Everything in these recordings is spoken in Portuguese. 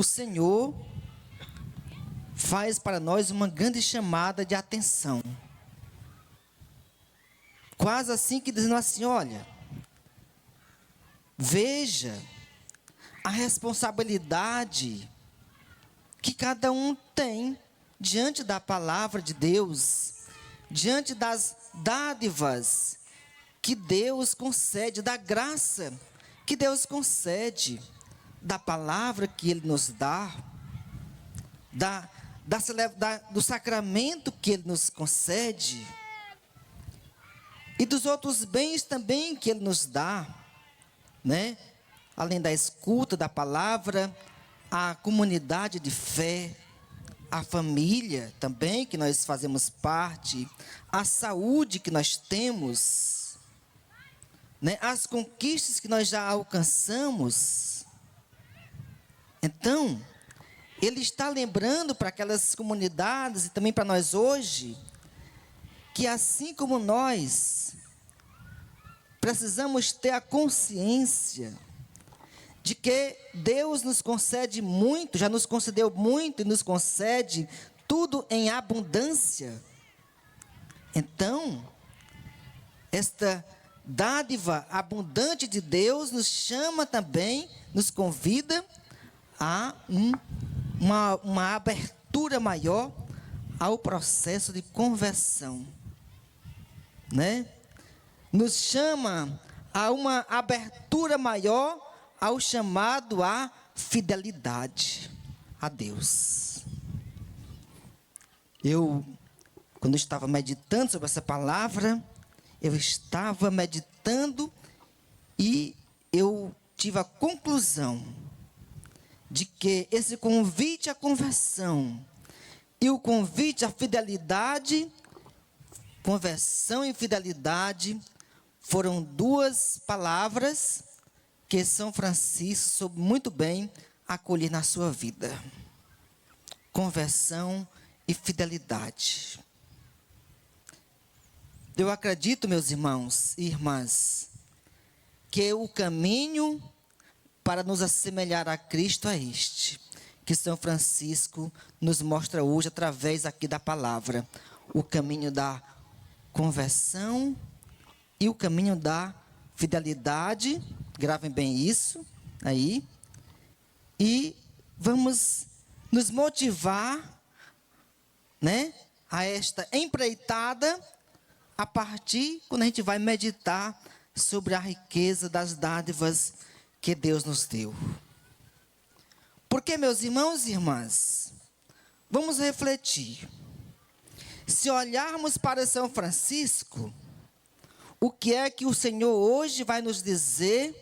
o Senhor faz para nós uma grande chamada de atenção. Quase assim que dizendo assim, olha, veja a responsabilidade que cada um tem diante da palavra de Deus, diante das dádivas que Deus concede, da graça que Deus concede, da palavra que Ele nos dá, do sacramento que Ele nos concede, e dos outros bens também que Ele nos dá, né? Além da escuta da palavra, a comunidade de fé, a família também, que nós fazemos parte, a saúde que nós temos, né? As conquistas que nós já alcançamos. Então, Ele está lembrando para aquelas comunidades e também para nós hoje, que assim como nós precisamos ter a consciência de que Deus nos concede muito, já nos concedeu muito e nos concede tudo em abundância. Então, esta dádiva abundante de Deus nos chama também, nos convida a uma abertura maior ao processo de conversão, né? Nos chama a uma abertura maior ao chamado à fidelidade a Deus. Quando estava meditando sobre essa palavra, eu estava meditando e eu tive a conclusão de que esse convite à conversão e o convite à fidelidade, conversão e fidelidade, foram duas palavras que São Francisco soube muito bem acolher na sua vida. Conversão e fidelidade. Eu acredito, meus irmãos e irmãs, que o caminho para nos assemelhar a Cristo é este, que São Francisco nos mostra hoje através aqui da palavra. O caminho da conversão e o caminho da fidelidade. Gravem bem isso aí. E vamos nos motivar, né, a esta empreitada a partir quando a gente vai meditar sobre a riqueza das dádivas que Deus nos deu. Porque, meus irmãos e irmãs, vamos refletir. Se olharmos para São Francisco, o que é que o Senhor hoje vai nos dizer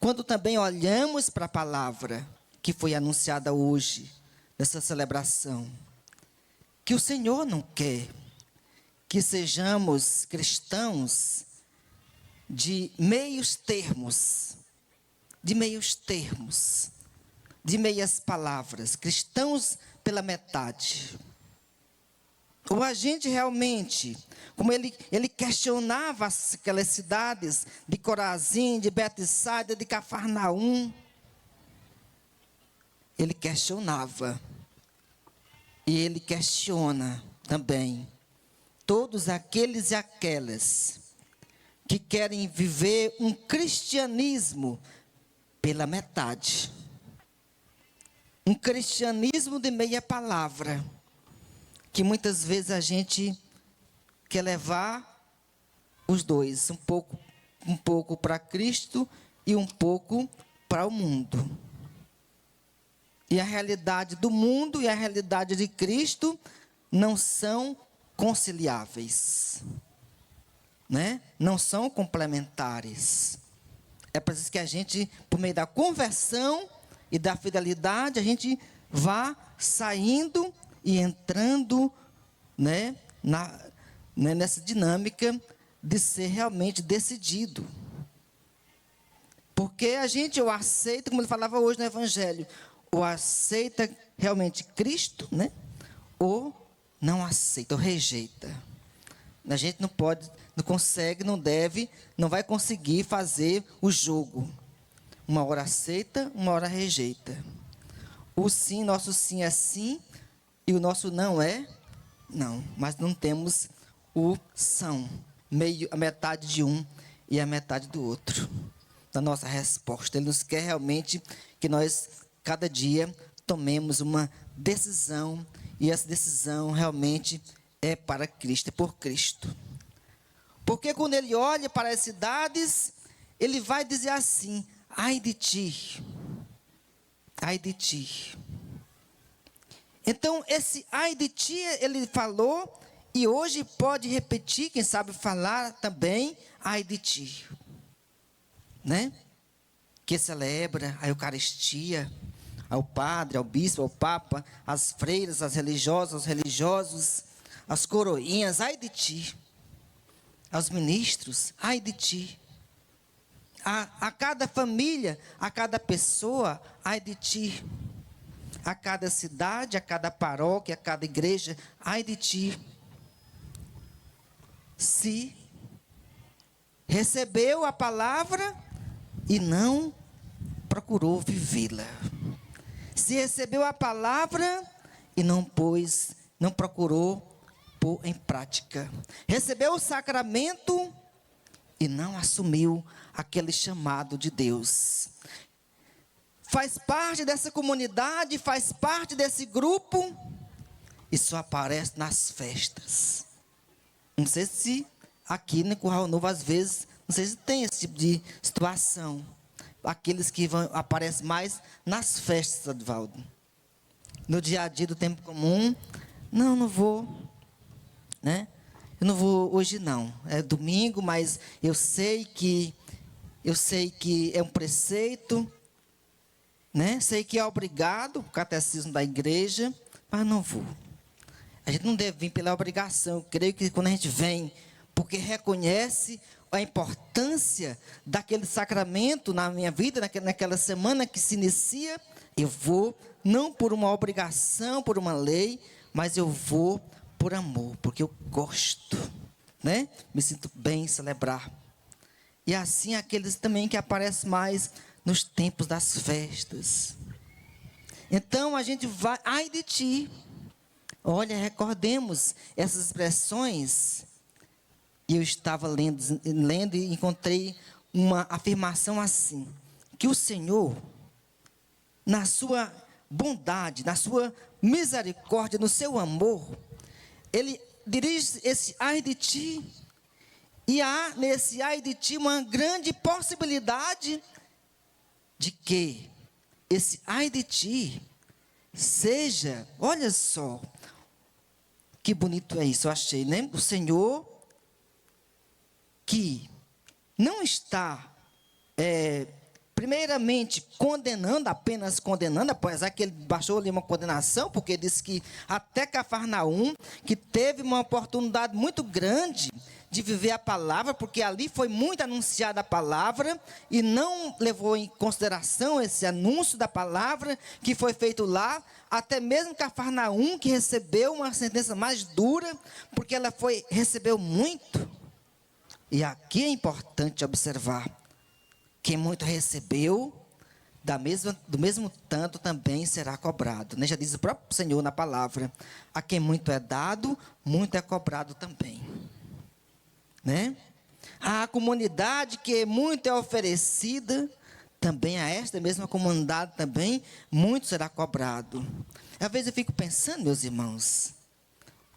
quando também olhamos para a palavra que foi anunciada hoje, nessa celebração? Que o Senhor não quer que sejamos cristãos de meios termos, de meias palavras, cristãos pela metade. Ou a gente realmente, como ele questionava aquelas cidades de Corazim, de Betsaida, de Cafarnaum, ele questionava. E ele questiona também todos aqueles e aquelas que querem viver um cristianismo pela metade. Um cristianismo de meia palavra, que muitas vezes a gente quer levar os dois, um pouco para Cristo e um pouco para o mundo. E a realidade do mundo e a realidade de Cristo não são conciliáveis, né? Não são complementares. É preciso que a gente, por meio da conversão e da fidelidade, a gente vá saindo e entrando, né, nessa dinâmica de ser realmente decidido. Porque a gente ou aceita, como ele falava hoje no Evangelho, ou aceita realmente Cristo, né, ou não aceita, ou rejeita. A gente não pode, não consegue, não deve, não vai conseguir fazer o jogo. Uma hora aceita, uma hora rejeita. O sim, nosso sim é sim, e o nosso não é não. Mas não temos o são, meio, a metade de um e a metade do outro. Na nossa resposta, Ele nos quer realmente que nós, cada dia, tomemos uma decisão, e essa decisão realmente é para Cristo, é por Cristo. Porque quando Ele olha para as cidades, Ele vai dizer assim: ai de ti, ai de ti. Então, esse ai de ti, Ele falou, e hoje pode repetir, quem sabe falar também, ai de ti. Né? Que celebra a Eucaristia, ao padre, ao bispo, ao papa, às freiras, às religiosas, aos religiosos, às coroinhas, ai de ti. Aos ministros, ai de ti. A cada família, a cada pessoa, ai de ti. A cada cidade, a cada paróquia, a cada igreja, ai de ti. Se recebeu a palavra e não procurou vivê-la. Se recebeu a palavra e não procurou pôr em prática. Recebeu o sacramento e não assumiu aquele chamado de Deus. Faz parte dessa comunidade, faz parte desse grupo e só aparece nas festas. Não sei se aqui no Curral Novo, às vezes, não sei se tem esse tipo de situação. Aqueles que aparecem mais nas festas, Advaldo. No dia a dia do tempo comum, não vou, né? Eu não vou hoje não. É domingo, mas eu sei que é um preceito, né? Sei que é obrigado, o catecismo da igreja, mas não vou. A gente não deve vir pela obrigação. Eu creio que quando a gente vem porque reconhece a importância daquele sacramento na minha vida, naquela semana que se inicia, eu vou, não por uma obrigação, por uma lei, mas eu vou por amor, porque eu gosto, né? Me sinto bem em celebrar. E assim aqueles também que aparecem mais nos tempos das festas. Então a gente vai, ai de ti. Olha, recordemos essas expressões. E eu estava lendo e encontrei uma afirmação assim: que o Senhor, na sua bondade, na sua misericórdia, no seu amor, Ele dirige esse ai de ti, e há nesse ai de ti uma grande possibilidade de que esse ai de ti seja, olha só, que bonito é isso, eu achei, né? O Senhor que não está, primeiramente, condenando, apenas condenando, apesar que ele baixou ali uma condenação, porque disse que até Cafarnaum, que teve uma oportunidade muito grande de viver a palavra, porque ali foi muito anunciada a palavra, e não levou em consideração esse anúncio da palavra, que foi feito lá, até mesmo Cafarnaum, que recebeu uma sentença mais dura, porque ela recebeu muito. E aqui é importante observar: quem muito recebeu, do mesmo tanto também será cobrado. Né? Já diz o próprio Senhor na palavra: a quem muito é dado, muito é cobrado também. Né? A comunidade que muito é oferecida, também a esta mesma comunidade também, muito será cobrado. Às vezes eu fico pensando, meus irmãos,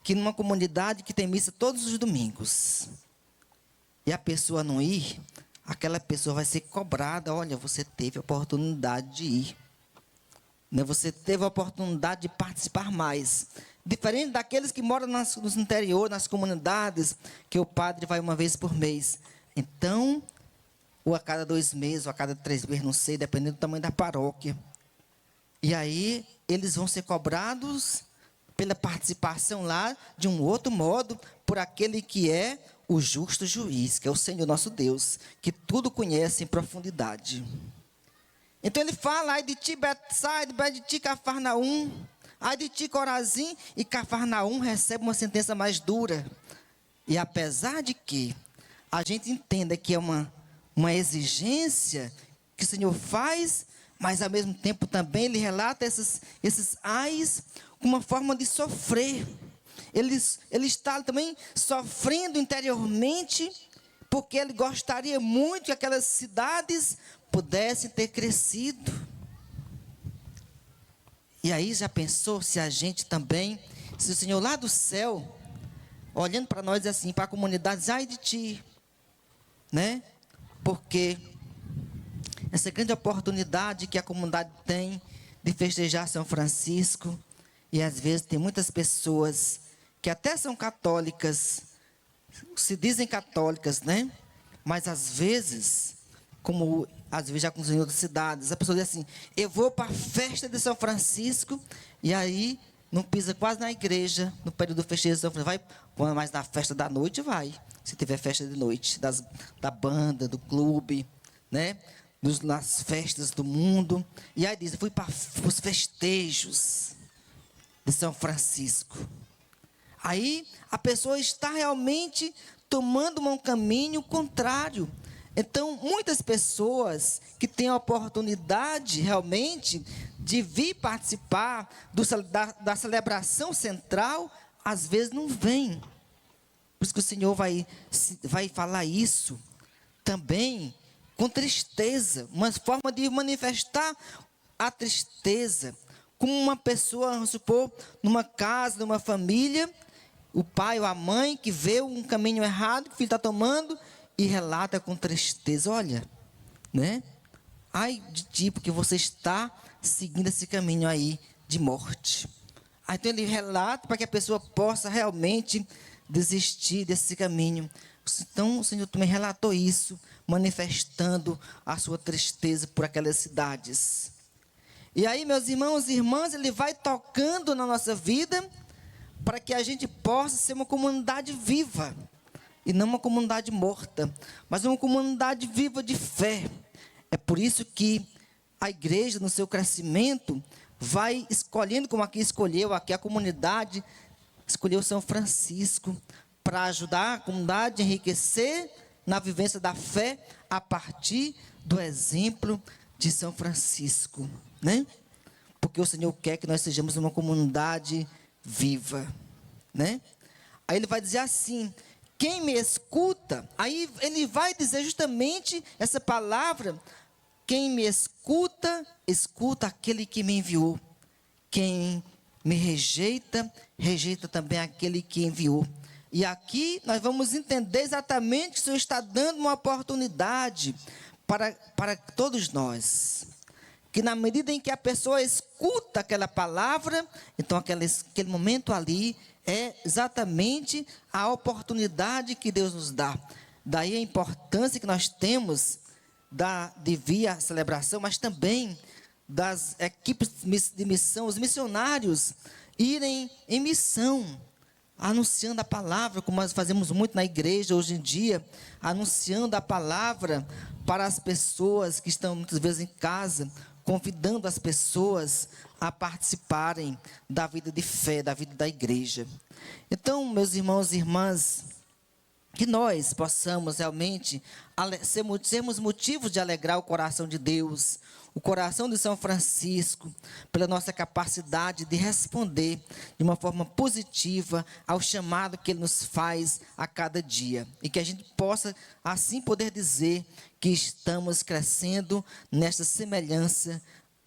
que numa comunidade que tem missa todos os domingos, e a pessoa não ir, aquela pessoa vai ser cobrada. Olha, você teve a oportunidade de ir. Né? Você teve a oportunidade de participar mais. Diferente daqueles que moram no interior, nas comunidades, que o padre vai uma vez por mês. Então, ou a cada 2 meses, ou a cada 3 meses, não sei, dependendo do tamanho da paróquia. E aí, eles vão ser cobrados pela participação lá, de um outro modo, por aquele que é o justo juiz, que é o Senhor nosso Deus, que tudo conhece em profundidade. Então ele fala: ai de ti Betsaida, ai de ti Cafarnaum, ai de ti Corazim, e Cafarnaum recebe uma sentença mais dura. E apesar de que a gente entenda que é uma exigência que o Senhor faz, mas ao mesmo tempo também ele relata esses ais com uma forma de sofrer. Ele está também sofrendo interiormente, porque ele gostaria muito que aquelas cidades pudessem ter crescido. E aí já pensou se a gente também, se o Senhor lá do céu, olhando para nós assim, para a comunidade, diz, ai de ti, né? Porque essa grande oportunidade que a comunidade tem de festejar São Francisco, e às vezes tem muitas pessoas que até são católicas, se dizem católicas, né? Mas às vezes, como às vezes já com em outras cidades, a pessoa diz assim, eu vou para a festa de São Francisco, e aí não pisa quase na igreja, no período do festejo de São Francisco, vai, mas na festa da noite vai, se tiver festa de noite, da banda, do clube, né? Nas festas do mundo, e aí diz, eu fui para os festejos de São Francisco. Aí a pessoa está realmente tomando um caminho contrário. Então, muitas pessoas que têm a oportunidade realmente de vir participar da celebração central, às vezes não vêm. Por isso que o Senhor vai falar isso também com tristeza, uma forma de manifestar a tristeza. Como uma pessoa, vamos supor, numa casa, numa família, o pai ou a mãe que vê um caminho errado que o filho está tomando e relata com tristeza, olha, né? Ai de ti, porque você está seguindo esse caminho aí de morte. Aí, então ele relata para que a pessoa possa realmente desistir desse caminho. Então o Senhor também relatou isso, manifestando a sua tristeza por aquelas cidades. E aí, meus irmãos e irmãs, ele vai tocando na nossa vida para que a gente possa ser uma comunidade viva, e não uma comunidade morta, mas uma comunidade viva de fé. É por isso que a igreja, no seu crescimento, vai escolhendo, como aqui escolheu, aqui a comunidade, escolheu São Francisco, para ajudar a comunidade a enriquecer na vivência da fé, a partir do exemplo de São Francisco, né? Porque o Senhor quer que nós sejamos uma comunidade viva, né? Aí ele vai dizer assim, quem me escuta, aí ele vai dizer justamente essa palavra, quem me escuta, escuta aquele que me enviou. Quem me rejeita, rejeita também aquele que enviou. E aqui nós vamos entender exatamente que o Senhor está dando uma oportunidade para todos nós. Que na medida em que a pessoa escuta aquela palavra, então aquele momento ali é exatamente a oportunidade que Deus nos dá. Daí a importância que nós temos de vir à celebração, mas também das equipes de missão, os missionários irem em missão, anunciando a palavra, como nós fazemos muito na igreja hoje em dia, anunciando a palavra para as pessoas que estão muitas vezes em casa, convidando as pessoas a participarem da vida de fé, da vida da igreja. Então, meus irmãos e irmãs, que nós possamos realmente sermos motivos de alegrar o coração de Deus, o coração de São Francisco, pela nossa capacidade de responder de uma forma positiva ao chamado que Ele nos faz a cada dia. E que a gente possa, assim, poder dizer que estamos crescendo nesta semelhança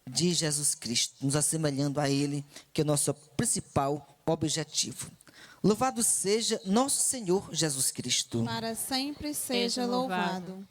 de Jesus Cristo, nos assemelhando a Ele, que é o nosso principal objetivo. Louvado seja nosso Senhor Jesus Cristo. Para sempre seja louvado.